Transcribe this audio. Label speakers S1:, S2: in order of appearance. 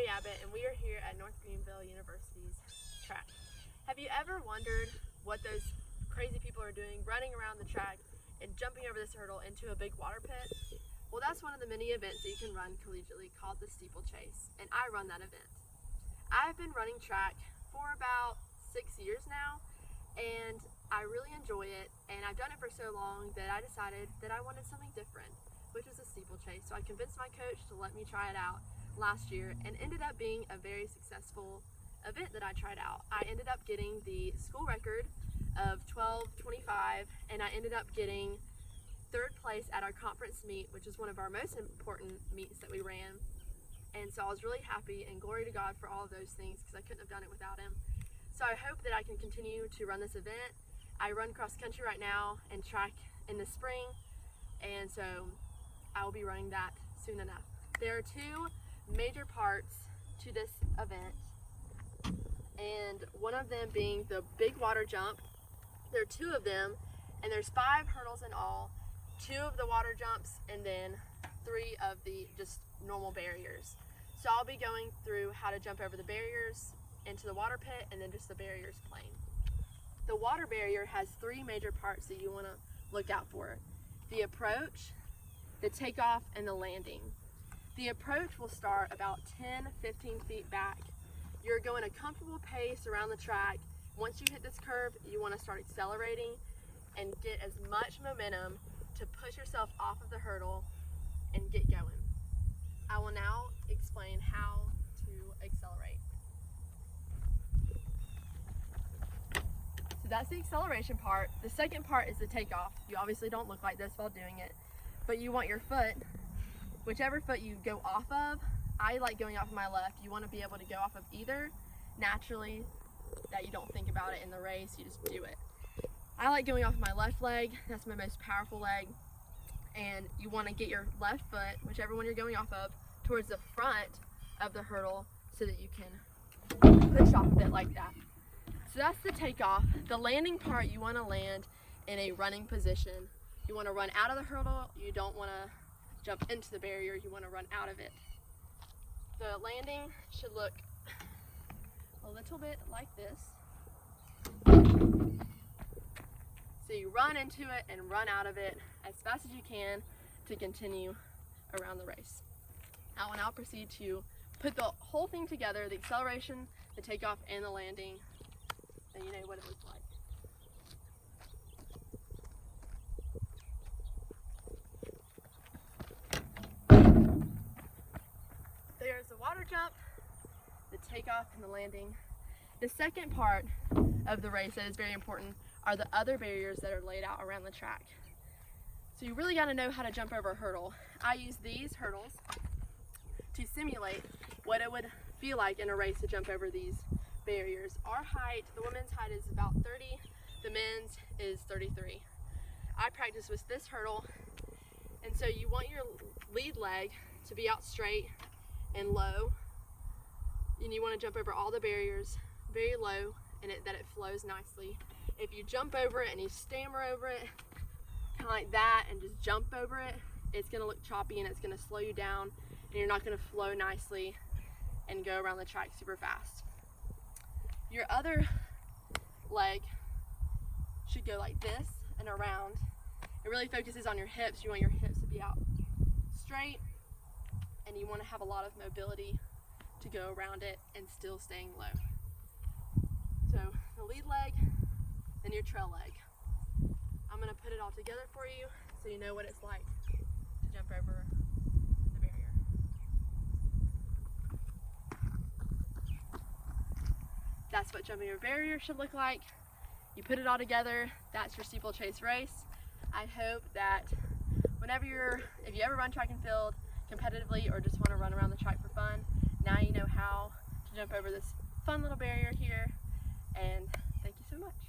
S1: Mary Abbott, and we are here at North Greenville University's track. Have you ever wondered what those crazy people are doing, running around the track and jumping over this hurdle into a big water pit? Well, that's one of the many events that you can run collegiately called the steeplechase, and I run that event. I've been running track for about 6 years now, and I really enjoy it, and I've done it for so long that I decided that I wanted something different, which was a steeplechase. So I convinced my coach to let me try it out last year, and ended up being a very successful event that I tried out. I ended up getting the school record of 12:25, and I ended up getting 3rd place at our conference meet, which is one of our most important meets that we ran. And so I was really happy, and glory to God for all of those things, because I couldn't have done it without him. So I hope that I can continue to run this event. I run cross country right now and track in the spring, and so I will be running that soon enough. There are 2 major parts to this event, and one of them being the big water jump. There are 2 of them, and there's 5 hurdles in all, 2 of the water jumps, and then 3 of the just normal barriers. So I'll be going through how to jump over the barriers into the water pit, and then just the barriers plain. The water barrier has 3 major parts that you want to look out for: the approach, the takeoff, and the landing. The approach will start about 10-15 feet back. You're going a comfortable pace around the track. Once you hit this curve, you want to start accelerating and get as much momentum to push yourself off of the hurdle and get going. I will now explain how to accelerate. So that's the acceleration part. The second part is the takeoff. You obviously don't look like this while doing it, but you want your foot, whichever foot you go off of. I like going off of my left. You want to be able to go off of either naturally, that you don't think about it in the race, you just do it. I like going off of my left leg. That's my most powerful leg. And you want to get your left foot, whichever one you're going off of, towards the front of the hurdle so that you can push off of it like that. So that's the takeoff. The landing part, you want to land in a running position. You want to run out of the hurdle. You don't want to jump into the barrier. You want to run out of it. The landing should look a little bit like this. So you run into it and run out of it as fast as you can to continue around the race. I will now proceed to put the whole thing together, the acceleration, the takeoff, and the landing, and you know what it looks like. There's the water jump, the takeoff, and the landing. The second part of the race that is very important are the other barriers that are laid out around the track. So you really got to know how to jump over a hurdle. I use these hurdles to simulate what it would feel like in a race to jump over these barriers. Our height, the women's height is about 30, the men's is 33. I practice with this hurdle, and so you want your lead leg to be out straight and low, and you want to jump over all the barriers very low, and that it flows nicely. If you jump over it and you stammer over it, kind of like that, and just jump over it, it's going to look choppy and it's going to slow you down, and you're not going to flow nicely and go around the track super fast. Your other leg should go like this and around. It really focuses on your hips. You want your hips to be out straight, and you want to have a lot of mobility to go around it and still staying low. So the lead leg and your trail leg. I'm going to put it all together for you so you know what it's like to jump over the barrier. That's what jumping over a barrier should look like. You put it all together, that's your steeplechase race. I hope that if you ever run track and field competitively or just want to run around the track for fun, now you know how to jump over this fun little barrier here, and thank you so much.